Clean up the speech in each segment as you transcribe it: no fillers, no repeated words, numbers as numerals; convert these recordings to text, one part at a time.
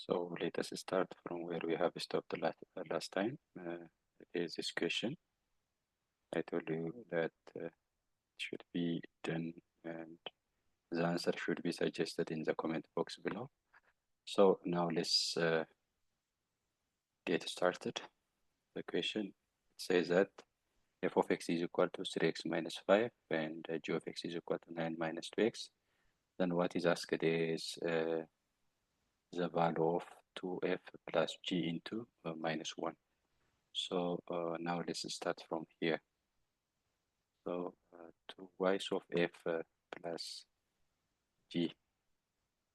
So let us start from where we have stopped last time. Is this question. I told you that it should be done and the answer should be suggested in the comment box below. So now let's get started. The question says that f of x is equal to 3x minus 5 and g of x is equal to 9 minus 2x. Then what is asked is the value of 2f plus g into minus 1. So now let's start from here. So 2y of f plus g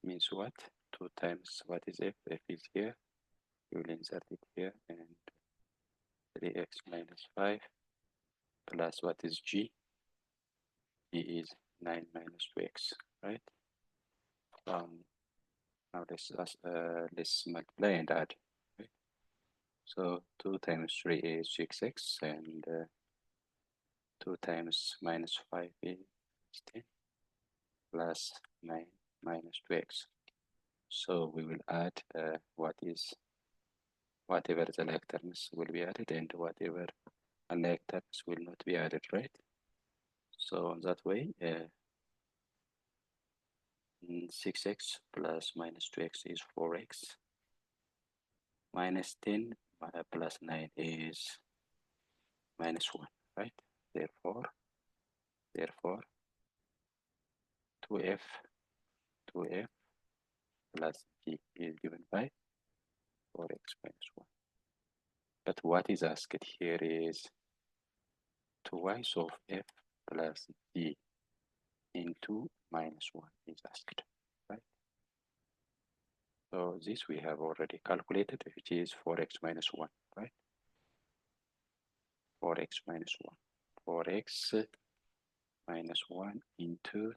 means what? 2 times what is f? F is here. You will insert it here, and 3x minus 5 plus what is g? G is 9 minus 2x, right? Now let's multiply and add. Right? So 2 times 3 is 6x, and 2 times minus 5 is 10 plus 9 minus 2x. So we will add whatever the like terms will be added and whatever unlike terms will not be added, right? So in that way, 6x plus minus 2x is 4x. Minus 10 plus 9 is minus 1, right? Therefore, 2f plus g is given by 4x minus 1. But what is asked here is 2y of f plus g into minus 1 is asked, right? So this we have already calculated, which is 4x minus 1, right? 4x minus 1. 4x minus 1 into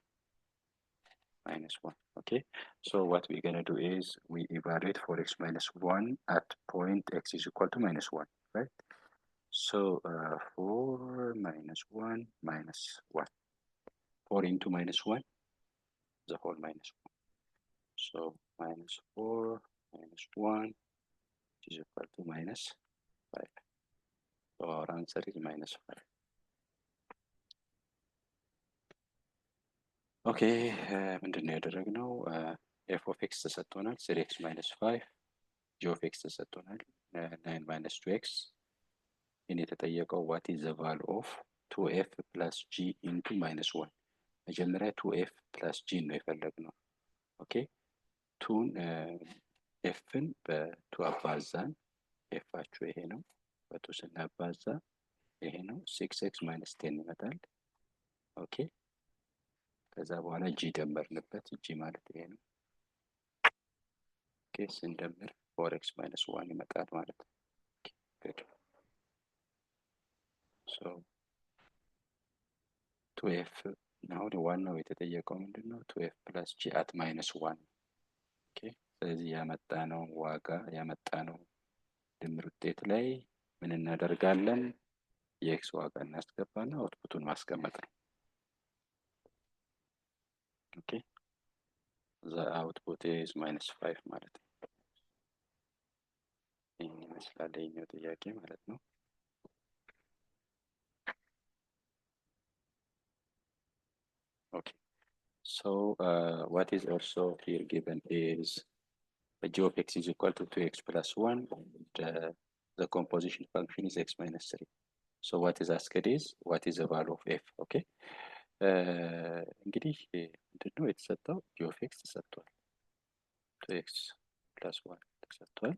minus 1, okay? So what we're going to do is we evaluate 4x minus 1 at point x is equal to minus 1, right? So 4 minus 1 minus 1. 4 into minus 1, the whole minus 1. So minus 4 minus 1 is equal to minus 5. So our answer is minus 5. Okay, ምንድን ነው ያደረግነው? f of x ተሰጥቶናል 3x minus 5, g of x ተሰጥቶናል 9 minus 2x። ይህን የተጠየቀው what is the value of 2f plus g into minus 1። መጀመሪያ 2f plus g ነው የፈለግነው። ኦኬ ቱን ኤፍን በቱ አባዛን፣ ኤፋችሁ ይሄ ነው። በቱ ስናባዛ ይሄ ነው 6x minus 10 ይመጣል። ኦኬ ከዛ በኋላ ጂ ደመርንበት። ጂ ማለት ይሄ ነው። ኦኬ ስንደምር 4x minus 1 ይመጣል ማለት ነው። good so 2f now ዋናው የተጠየቀው ምንድነው? 2f plus g at minus 1። ኦኬ ስለዚህ ያመጣነው ዋጋ ያመጣነው ድምር ውጤት ላይ ምን እናደርጋለን? የኤክስ ዋጋ እናስገባና አውትፑቱን ማስቀመጥ ነው። ኦኬ the output is minus 5 ማለት ነው። ይህን ይመስላል የኛው ጥያቄ ማለት ነው። Okay, so what is also here given is g of x is equal to 2x plus 1. The composition function is x minus 3. So what is asked is what is the value of f? Okay, እንግዲህ ምንድነው የተሰጠው? g of x ተሰጥቷል 2x plus 1 ተሰጥቷል።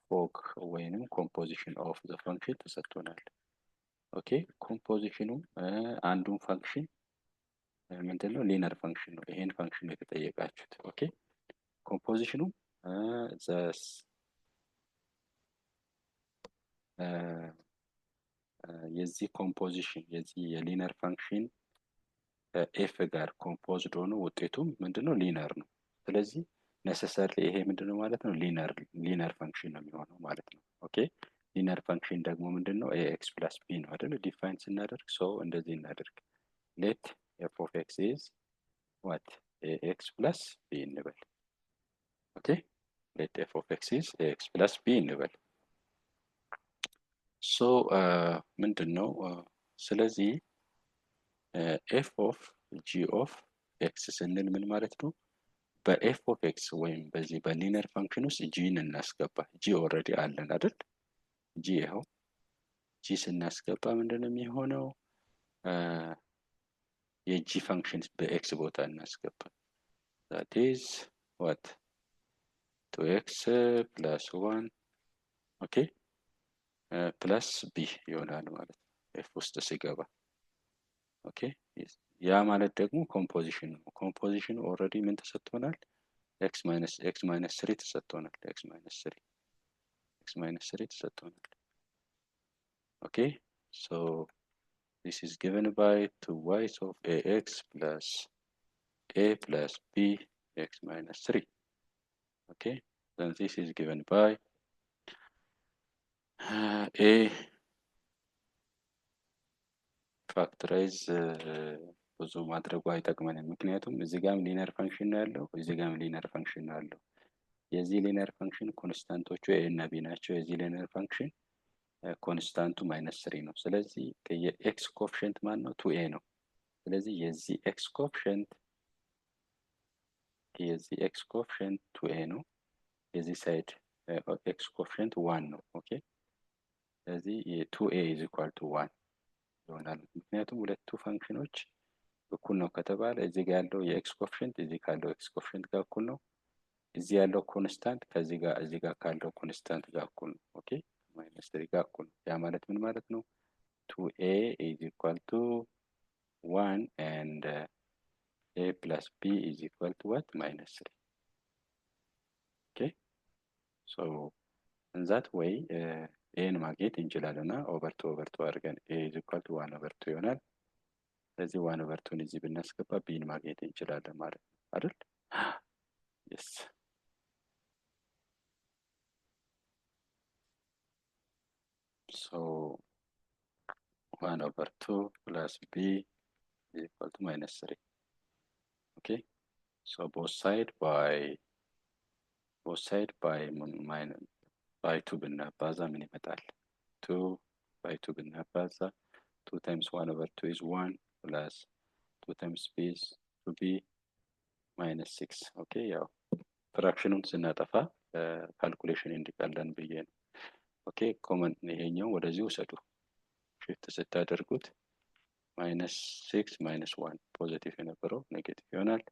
ፎግ ወይንም ኮምፖዚሽን ኦፍ ዘ ፈንክሽን ተሰጥቶናል። ኦኬ ኮምፖዚሽኑ አንዱን ፈንክሽን ምንድነው? ሊነር ፈንክሽን ነው። ይሄን ፈንክሽን ነው የተጠየቃችሁት። ኦኬ ኮምፖዚሽኑ የዚህ ኮምፖዚሽን የዚህ የሊነር ፈንክሽን ኤፍ ጋር ኮምፖዝድ ሆኖ ውጤቱም ምንድነው? ሊነር ነው። ስለዚህ ነሰሰርሊ ይሄ ምንድነው ማለት ነው? ሊነር ፈንክሽን ነው የሚሆነው ማለት ነው። ኦኬ ሊነር ፈንክሽን ደግሞ ምንድነው? ኤክስ ፕላስ ቢ ነው አይደል? ዲፋይን ስናደርግ ሶ እንደዚህ እናደርግ። ሌት ኤፍ ኦፍ ኤክስ ኢዝ ዋት ኤክስ ፕላስ ቢ እንበል። ኦኬ let f of x is ax plus b እንበል። ሶ ምንድን ነው ስለዚህ ኤፍ ኦፍ ጂ ኦፍ ኤክስ ስንል ምን ማለት ነው? በኤፍ ኦፍ ኤክስ ወይም በዚህ በሊነር ፋንክሽን ውስጥ ጂን እናስገባ። ጂ ኦልሬዲ አለን አይደል? ጂ ይኸው ጂ ስናስገባ ምንድን ነው የሚሆነው? የጂ ፋንክሽን በኤክስ ቦታ እናስገባ። that is what 2x plus 1 ኦኬ ፕለስ ቢ ይሆናል ማለት ነው ኤፍ ውስጥ ሲገባ። ኦኬ ያ ማለት ደግሞ ኮምፖዚሽን ነው። ኮምፖዚሽን ኦልሬዲ ምን ተሰጥቶናል? ኤክስ ማይነስ 3 ተሰጥቶናል። ኤክስ ማይነስ 3 ተሰጥቶናል። ኦኬ ሶ this is given by 2y of ax plus a plus b x minus 3. Okay, then this is given by a factorize ብዙ ማድረጉ አይጠቅመንም። ምክንያቱም እዚህ ጋርም ሊነር ፋንክሽን ነው ያለው፣ እዚህ ጋርም ሊነር ፋንክሽን ነው ያለው። የዚህ ሊነር ፋንክሽን ኮንስታንቶቹ ኤ እና ቢ ናቸው። የዚህ ሊነር ፋንክሽን ኮንስታንቱ -3 ነው። ስለዚህ የኤክስ ኮኤፊሽንት ማን ነው? 2a ነው። ስለዚህ የዚህ ኤክስ ኮኤፊሽንት 2a ነው። የዚህ ሳይድ ኤክስ ኮኤፊሽንት 1 ነው። ኦኬ ስለዚህ 2a is equal to 1 ይሆናል። ምክንያቱም ሁለቱ ፋንክሽኖች እኩል ነው ከተባለ እዚህ ጋር ያለው የኤክስ ኮኤፊሽንት እዚህ ካለው ኤክስ ኮኤፊሽንት ጋር እኩል ነው። እዚህ ያለው ኮንስታንት ከዚህ ጋር እዚህ ጋር ካለው ኮንስታንት ጋር እኩል ነው። ኦኬ -3 ጋር እኩል ነው። ያ ማለት ምን ማለት ነው? 2a is equal to 1 and a plus b is equal to what? -3. Okay, so in that way ኤን ማግኘት እንችላለን እና ኦቨር ቱ አድርገን a is equal to 1 over 2 ይሆናል። ስለዚህ 1 over 2 እዚህ ብናስገባ ቢን ማግኘት እንችላለን ማለት ነው አይደል? yes so 1 over 2 plus b is equal to -3. okay, so both side by minus by 2 ብናባዛ ምን ይመጣል? 2 by 2 ብናባዛ 2 times 1 over 2 is 1 plus 2 times b is 2b -6. ኦኬ ያው ፍራክሽኑን ስናጠፋ ካልኩሌሽን እንዲቀለን ብዬ ነው። ኦኬ ኮመንት ይሄኛው ወደዚህ ውሰዱ። ሽፍት ስታደርጉት -6 -1 ፖዚቲቭ የነበረው ኔጌቲቭ ይሆናል።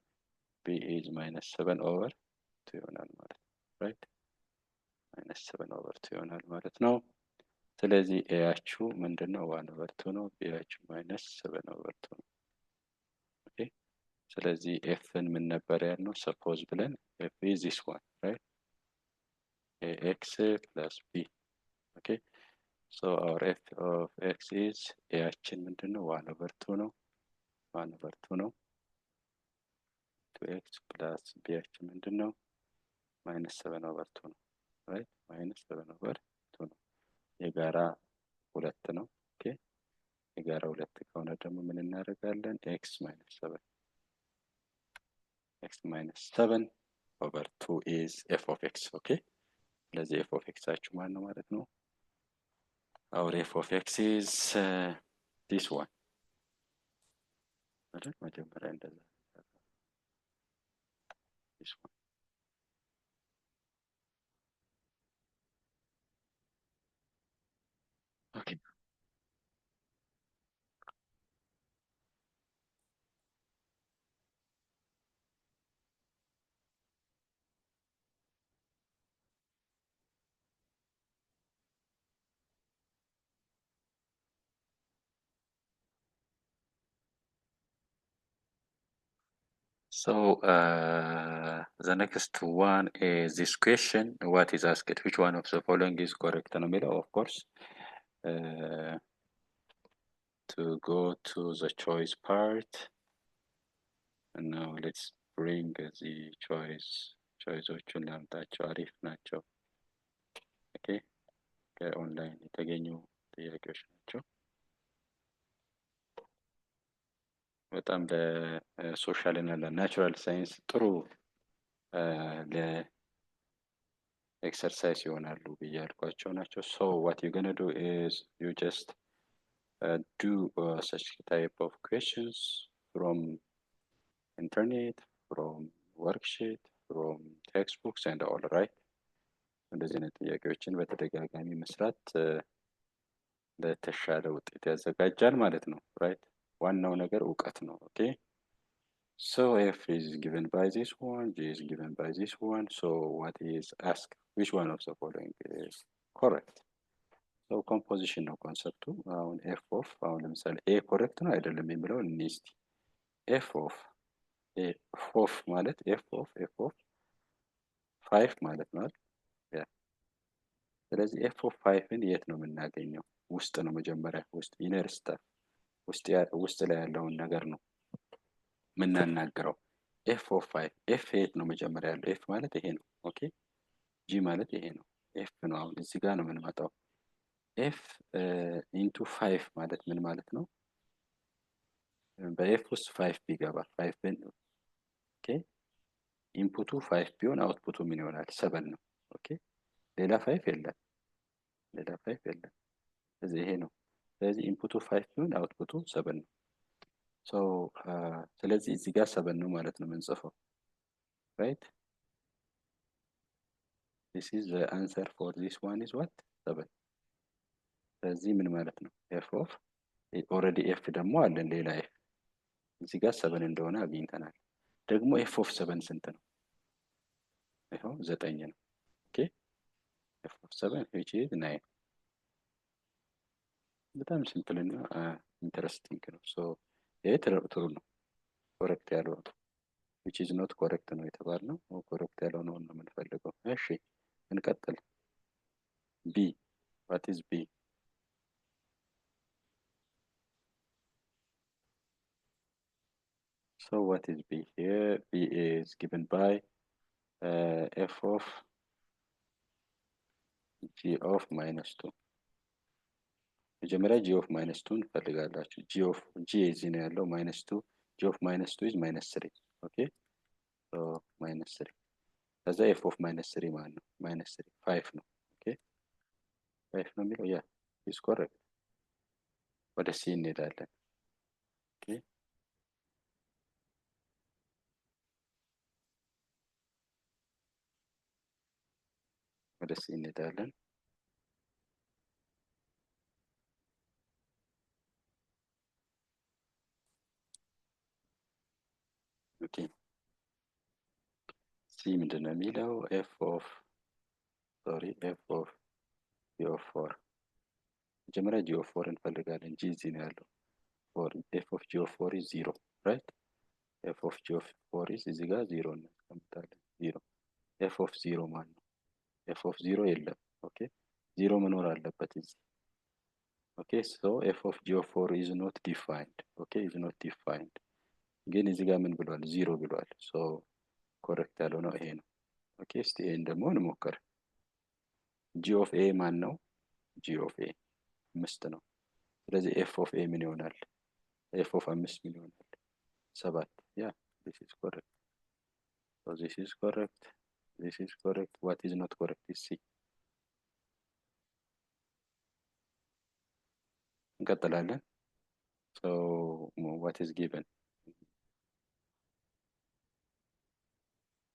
b is -7 over 2 ይሆናል ማለት ነው። ራይት -7 over 2 ይሆናል ማለት ነው። ስለዚህ ኤያችሁ ምንድነው? 1 over 2 ነው። ቢያችሁ -7 over 2 ነው። ኦኬ ስለዚህ ኤፍን ምን ነበር ያልነው? ሰፖዝ ብለን ኤፍ is this one, right? ax plus b. okay, so our f of x is ኤያችን ምንድነው? 1 over 2 ነው። 1 over 2 ነው። 2x plus ቢያችን ምንድነው? -7 over 2 ነው። right? -7 over 2 ነው። የጋራ 2 ነው። ኦኬ የጋራ 2 ከሆነ ደግሞ ምን እናደርጋለን? x -7 over 2 is f of x. ኦኬ ስለዚህ f of x አችሁ ማን ነው ማለት ነው? our f of x is this one አይደል? መጀመሪያ እንደዛ this one. okay so the next one is this question. What is asked? Which one of the following is correct? ነው የሚለው of course to go to the choice part. and now let's bring the choiceዎቹን ላምጣቸው። አሪፍ ናቸው። ኦኬ ከኦንላይን የተገኙ ጥያቄዎች ናቸው። በጣም ለሶሻል እና ለናቹራል ሳይንስ ጥሩ ኤክሰርሳይዝ ይሆናሉ ብዬ ያልኳቸው ናቸው። ሶ ዋት ዩ ገነ ዱ ኢዝ ዩ ጀስት do such type of questions from internet, from worksheet, from textbooks and all, right? እንደዚህ አይነት ጥያቄዎችን በተደጋጋሚ መስራት ለተሻለ ውጤት ያዘጋጃል ማለት ነው። ራይት ዋናው ነገር እውቀት ነው። ኦኬ so f is given by this one, g is given by this one, so what is asked? Which one of the following is correct? so composition ነው ኮንሰፕቱ። አሁን f of አሁን ለምሳሌ a ኮሬክት ነው አይደለም የሚለው እስቲ f of ማለት f of 5 ማለት ነው አይደል? ስለዚህ ኤፍ ኦፍ 5ን የት ነው የምናገኘው? ውስጥ ነው መጀመሪያ፣ ውስጥ ኢነር ስታፍ ውስጥ ላይ ያለውን ነገር ነው የምናናግረው። ኤፍ ኦፍ 5 ኤፍ የት ነው መጀመሪያ ያለው? ኤፍ ማለት ይሄ ነው። ኦኬ ጂ ማለት ይሄ ነው። ኤፍ ነው አሁን እዚህ ጋር ነው የምንመጣው። ኤፍ ኢንቱ 5 ማለት ምን ማለት ነው? በኤፍ ውስጥ 5 ቢገባ 5 ኦኬ ኢንፑቱ 5 ቢሆን አውትፑቱ ምን ይሆናል? 7 ነው። ኦኬ ሌላ 5 የለም፣ ሌላ 5 የለም። ስለዚህ ይሄ ነው። ስለዚህ ኢንፑቱ 5 ቢሆን አውትፑቱ 7 ነው። ሶ ስለዚህ እዚህ ጋር 7 ነው ማለት ነው የምንጽፈው። ራይት this is the answer for this one is what 7። ስለዚህ ምን ማለት ነው? ኤፍ ኦፍ ኦልሬዲ ኤፍ ደግሞ አለን ሌላ ኤፍ እዚህ ጋር 7 እንደሆነ አግኝተናል። ደግሞ ኤፍ ኦፍ 7 ስንት ነው? ይኸው 9 ነው። ኦኬ ኤፍ ኦፍ 7 which is 9። በጣም ሲምፕል እና ኢንተረስቲንግ ነው። ሶ ይሄ ትሩ ነው። ኮሬክት ያለው which is not correct ነው የተባልነው። ኮሬክት ያለው ነው የምንፈልገው። እሺ እንቀጥል። ቢ what is B? So what is B here? B is given by f of g of minus 2። መጀመሪያ g of minus 2 እንፈልጋላችሁ። g እዚህ ነው ያለው minus 2 g of minus 2 is minus 3። ኦኬ so minus 3 ከዛ f of minus 3 ማለት ነው minus 3 5 ነው። ኦኬ 5 ነው የሚለው ያ is correct። ወደ c እንሄዳለን። ኦኬ ወደ c እንሄዳለን። ኦኬ ሲ ምንድን ነው የሚለው? f of g of 4 መጀመሪያ g of 4 እንፈልጋለን። g እዚህ ነው ያለው 4 f of g of 4 is 0 right? f of g of 4 is እዚህ ጋር 0 እናስቀምጣለን። 0 f of 0 ማለት ነው f of 0 የለም። ኦኬ 0 መኖር አለበት እዚህ። ኦኬ so f of g of 4 is not defined። ኦኬ is not defined ግን እዚህ ጋር ምን ብሏል? 0 ብሏል። ሶ ኮሬክት ያለው ነው ይሄ ነው። ኦኬ እስቲ ይሄን ደግሞ እንሞክር። g of a ማን ነው? g of a 5 ነው። ስለዚህ f of a ምን ይሆናል? f of 5 ምን ይሆናል? 7 ያ this is correct። so this is correct, this is correct. what is not correct is c። እንቀጥላለን። so what is given?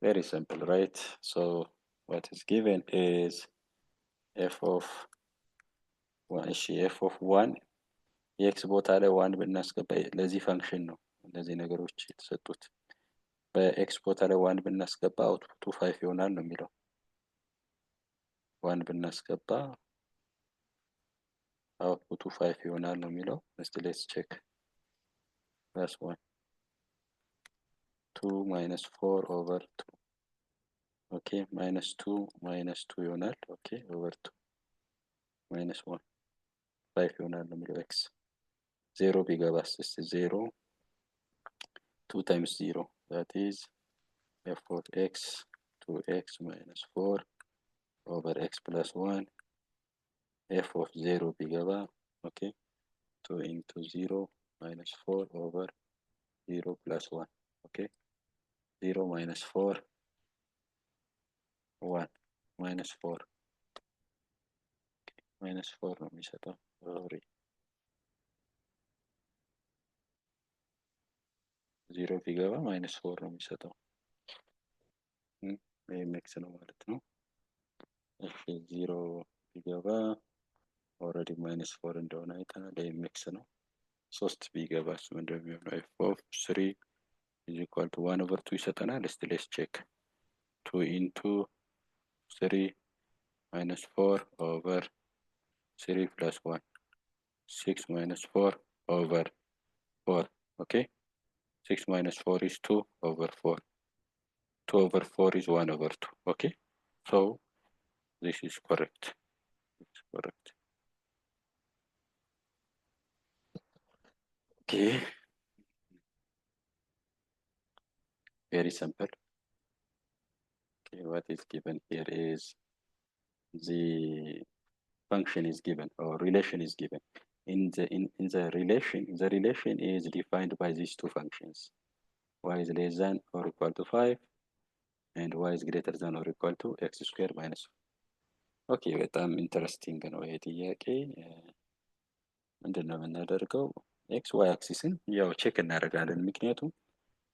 very simple, right? so what is given is f of 1 እሺ f of 1 የኤክስ ቦታ ላይ 1 ብናስገባ ለዚህ ፈንክሽን ነው እነዚህ ነገሮች የተሰጡት። በኤክስ ቦታ ላይ 1 ብናስገባ አውትፑቱ 5 ይሆናል ነው የሚለው። 1 ብናስገባ አውትፑቱ 5 ይሆናል ነው የሚለው። እስቲ ሌትስ ቼክ ፕላስ 1 2 minus 4 over 2 ኦኬ minus 2 ይሆናል። ኦኬ over 2 minus 1 5 ይሆናል ነው የሚለው። ኤክስ 0 ቢገባስ እስቲ 0 2 times 0 that is f of x 2x minus 4 over x plus 1 f of 0 ቢገባ ኦኬ 2 into 0 minus 4 over 0 plus 1 ኦኬ 0 minus 4 1 -4 -4 ነው የሚሰጠው። ሶሪ 0 ቢገባ -4 ነው የሚሰጠው። ይሄም ኤክስ ነው ማለት ነው። እሺ 0 ቢገባ ኦልሬዲ -4 እንደሆነ አይተናል። ይሄም ኤክስ ነው። 3 ቢገባ እሱ እንደሚሆነው ኤፍ ኦፍ 3 is equal to 1/2 ይሰጠናል። እስቲ ሌትስ ቼክ 2 into 3 -4 over 3 plus 1 6 -4 over 4. Okay, 6 -4 is 2 over 4. 2 over 4 is 1/2. Okay, so this is correct. It's correct. Okay, very simple. Okay, what is given here is the function is given or relation is given. In the relation is defined by these two functions. Y is less than or equal to 5 and y is greater than or equal to x square minus 4. ኦኬ በጣም ኢንተረስቲንግ ነው ይሄ ጥያቄ። ምንድን ነው የምናደርገው? ኤክስ ዋይ አክሲስን ያው ቼክ እናደርጋለን። ምክንያቱም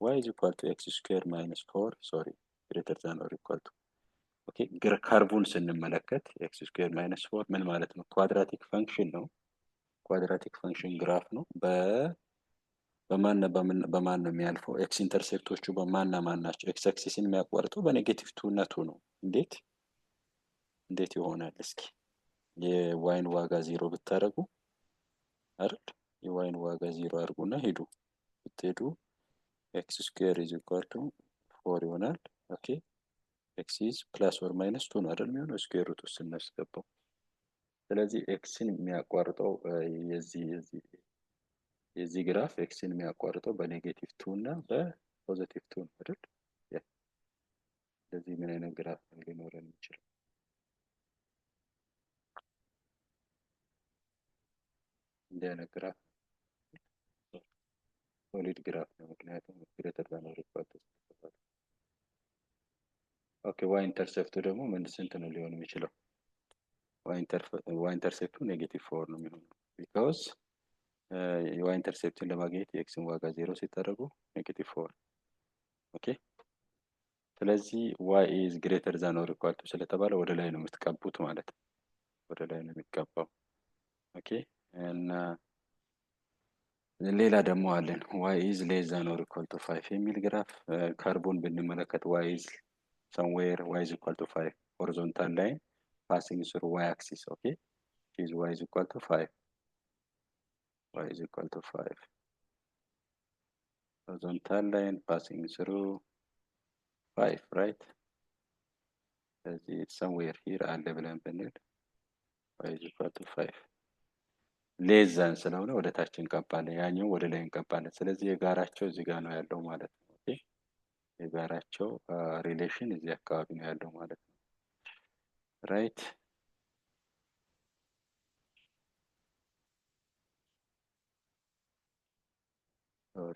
y is equal to x square minus 4 ሶሪ greater than or equal to ኦኬ ከርቡን ስንመለከት x square minus 4 ምን ማለት ነው? ኳድራቲክ ፈንክሽን ነው። ኳድራቲክ ፈንክሽን ግራፍ ነው። በማን ነው የሚያልፈው? ኤክስ ኢንተርሴፕቶቹ በማንና ማን ናቸው? ኤክስ አክሲስን የሚያቋርጠው በኔጌቲቭ 2 እና 2 ነው። እንዴት ይሆናል? እስኪ የዋይን ዋጋ 0 ብታደርጉ አይደል? የዋይን ዋጋ 0 አድርጉና ሂዱ። ብትሄዱ ኤክስ ስኩዌር ኢዝ ኢኳል ቱ 4 ይሆናል። ኦኬ ኤክስ ኢዝ ፕላስ ኦር ማይነስ 2 ነው አይደል የሚሆነው ስኩዌር ሩት ውስጥ ስናስገባው። ስለዚህ ኤክስን የሚያቋርጠው የዚህ ግራፍ ኤክስን የሚያቋርጠው በኔጌቲቭ 2 እና በፖዚቲቭ 2 ነው አይደል? ስለዚህ ምን አይነት ግራፍ ነው ሊኖረን የሚችለው? እንዲህ አይነት ግራፍ ሶሊድ ግራፍ ነው። ምክንያቱም ግሬተር ዛን ኦር ኢኳል ቱ ኦኬ ዋይ ኢንተርሴፕቱ ደግሞ ምን ስንት ነው ሊሆን የሚችለው? ዋይ ኢንተርሴፕቱ ኔጌቲቭ 4 ነው የሚሆነው ቢካዝ የዋይ ኢንተርሴፕትን ለማግኘት የኤክስን ዋጋ 0 ሲታደርጉ ኔጌቲቭ 4። ኦኬ ስለዚህ ዋይ ኢዝ ግሬተር ዛን ኦር ኢኳል ቱ ስለተባለ ወደ ላይ ነው የምትቀቡት ማለት ነው። ወደ ላይ ነው የሚቀባው። ኦኬ እና ሌላ ደግሞ አለን ዋይ ኢዝ ሌስ ዛን ኦር ኢኳል ቱ 5 የሚል ግራፍ ከርቡን ብንመለከት ዋይ ኢዝ somewhere y is equal to 5 horizontal line passing through y axis. Okay, is y is equal to 5. Y is equal to 5 horizontal line passing through 5, right? It's somewhere here አለ ብለን ብንል y is equal to 5 ሌስ ዛን ስለሆነ ወደ ታች እንቀባለን፣ ያኛው ወደ ላይ እንቀባለን። ስለዚህ የጋራቸው እዚህ ጋር ነው ያለው ማለት ነው። ኦኬ የጋራቸው ሪሌሽን እዚህ አካባቢ ነው ያለው ማለት ነው። ራይት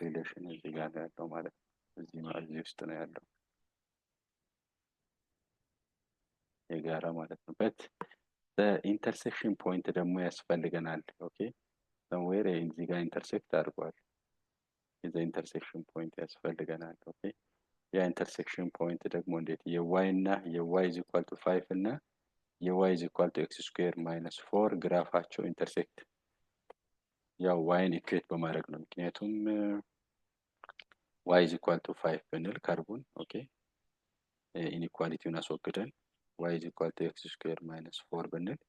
ሪሌሽን እዚህ ጋር ነው ያለው ማለት ነው። እዚህ ውስጥ ነው ያለው የጋራ ማለት ነው። በት ኢንተርሴክሽን ፖይንት ደግሞ ያስፈልገናል። ኦኬ somewhere እዚህ ጋር ኢንተርሴክት አድርጓል። የዛ ኢንተርሴክሽን ፖይንት ያስፈልገናል። ኦኬ ያ ኢንተርሴክሽን ፖይንት ደግሞ እንዴት የዋይ እና የዋይ ኢዝ ኢኳል ቱ 5 እና የዋይ ኢዝ ኢኳል ቱ ኤክስ ስኩዌር ማይነስ 4 ግራፋቸው ኢንተርሴክት ያው ዋይን ኢኩዌት በማድረግ ነው። ምክንያቱም ዋይ ኢዝ ኢኳል ቱ 5 ብንል ከርቡን ኦኬ ኢንኢኳሊቲውን አስወግደን ዋይ ኢዝ ኢኳል ቱ ኤክስ ስኩዌር ማይነስ 4 ብንል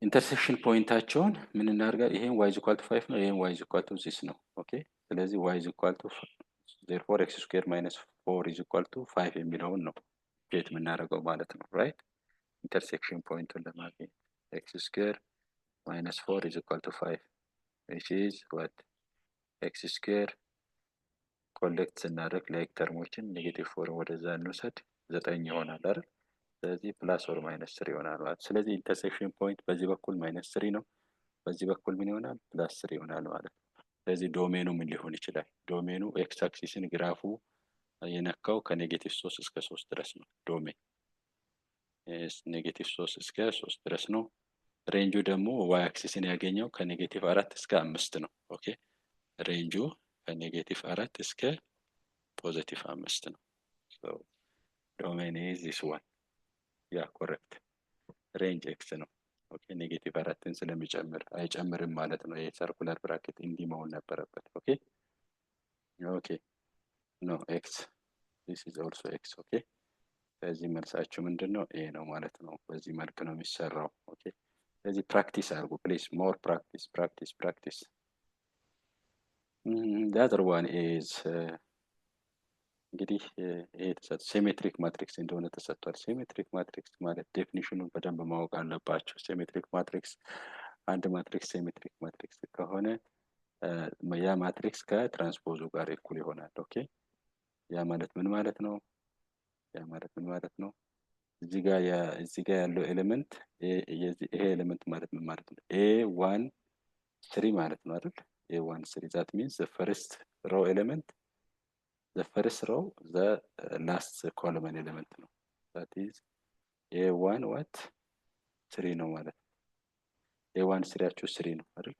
ኢንተርሴክሽን ፖይንታቸውን ምን እናድርጋ? ይሄን ዋይ ኢዝ ኢኳል ቱ 5 ነው፣ ይሄን ዋይ ኢዝ ኢኳል ቱ 6 ነው። ኦኬ ስለዚህ ዋይ ኢዝ ኢኳል ቱ therefore x square minus 4 is equal to 5 የሚለውን ነው ጌት የምናደርገው ማለት ነው። ራይት ኢንተርሴክሽን ፖይንቱን ለማግኘት x square minus 4 is equal to 5 which is what x square ኮሌክት ስናደርግ ላይክ ተርሞችን ኔጌቲቭ 4 ወደዛ እንውሰድ 9 ይሆናል አይደል? ስለዚህ ፕላስ ኦር ማይነስ 3 ይሆናል ማለት። ስለዚህ ኢንተርሴክሽን ፖይንት በዚህ በኩል ማይነስ 3 ነው፣ በዚህ በኩል ምን ይሆናል? ፕላስ 3 ይሆናል ማለት ነው። ስለዚህ ዶሜኑ ምን ሊሆን ይችላል? ዶሜኑ ኤክስ አክሲስን ግራፉ የነካው ከኔጌቲቭ 3 እስከ 3 ድረስ ነው። ዶሜን ኔጌቲቭ 3 እስከ 3 ድረስ ነው። ሬንጁ ደግሞ ዋይ አክሲስን ያገኘው ከኔጌቲቭ 4 እስከ 5 ነው። ኦኬ ሬንጁ ከኔጌቲቭ 4 እስከ ፖዚቲቭ 5 ነው። ዶሜን ኢዝ ዚስ ዋን። ያ ኮሬክት ሬንጅ ኤክስ ነው። ኦኬ ኔጌቲቭ 4ን ስለሚጨምር አይጨምርም ማለት ነው። የሰርኩላር ብራኬት እንዲህ መሆን ነበረበት። ኦኬ ኦኬ ኖ ኤክስ ዲስ ኢዝ ኦልሶ ኤክስ። ኦኬ ስለዚህ መልሳችሁ ምንድን ነው? ኤ ነው ማለት ነው። በዚህ መልክ ነው የሚሰራው። ኦኬ ስለዚህ ፕራክቲስ አድርጉ ፕሊዝ፣ ሞር ፕራክቲስ ፕራክቲስ ፕራክቲስ። the other one is እንግዲህ ይሄ ተሰጥ ሲሜትሪክ ማትሪክስ እንደሆነ ተሰጥቷል። ሲሜትሪክ ማትሪክስ ማለት ዴፊኒሽኑን በደንብ ማወቅ አለባቸው። ሲሜትሪክ ማትሪክስ አንድ ማትሪክስ ሲሜትሪክ ማትሪክስ ከሆነ ያ ማትሪክስ ከትራንስፖዙ ጋር እኩል ይሆናል። ኦኬ ያ ማለት ምን ማለት ነው? ያ ማለት ምን ማለት ነው? እዚህ ጋር ያለው ኤሌመንት ይሄ ኤሌመንት ማለት ምን ማለት ነው? ኤ1 3 ማለት ነው አይደል? ኤ1 3 that means the first row element, the first row, the last column element ነው። that is ኤ1 what 3 ነው ማለት ነው። ኤ1 3ያችሁ 3 ነው አይደል?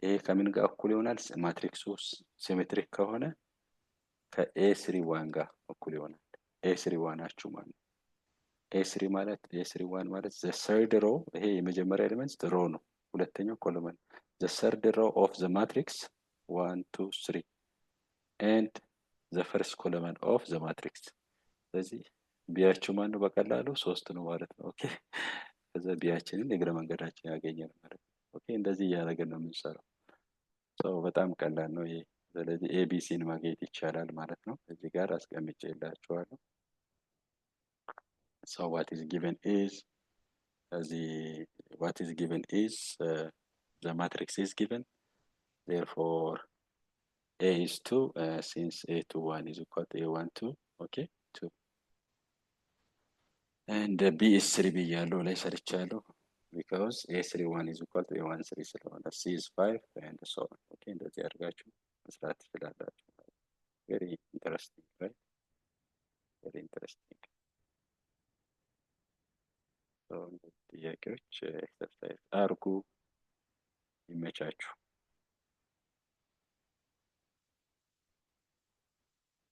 ይሄ ከምን ጋር እኩል ይሆናል? ማትሪክሱ ሲሜትሪክ ከሆነ ከኤ31 ጋር እኩል ይሆናል። ኤ31 አችሁ ማለት ነው። ኤ31 ማለት the third row፣ ይሄ የመጀመሪያ ኤሌመንት ሮ ነው። ሁለተኛው ኮለመን the third row of the matrix 1 2 3 and the first column of the matrix። ስለዚህ ቢያችሁ ማን ነው? በቀላሉ 3 ነው ማለት ነው። ኦኬ ከዛ ቢያችንን የእግረ መንገዳችን ያገኘን ማለት ነው። ኦኬ እንደዚህ እያደረግን ነው የምንሰራው። በጣም ቀላል ነው ይሄ። ስለዚህ ኤቢሲን ማግኘት ይቻላል ማለት ነው። እዚህ ጋር አስቀምጬላችኋለሁ። so what is given is what is given is the matrix is given, therefore A is 2 since A21 is equal to A12, okay 2 and B is 3 ብያለሁ ላይ ሰርቻለሁ because A31 is equal to A13 ስለሆነ C is 5 and so on። okay እንደዚህ አድርጋችሁ መስራት ትችላላችሁ። very interesting, right? very interesting። ጥያቄዎች ኤክሰርሳይዝ አርጉ። ይመቻችሁ።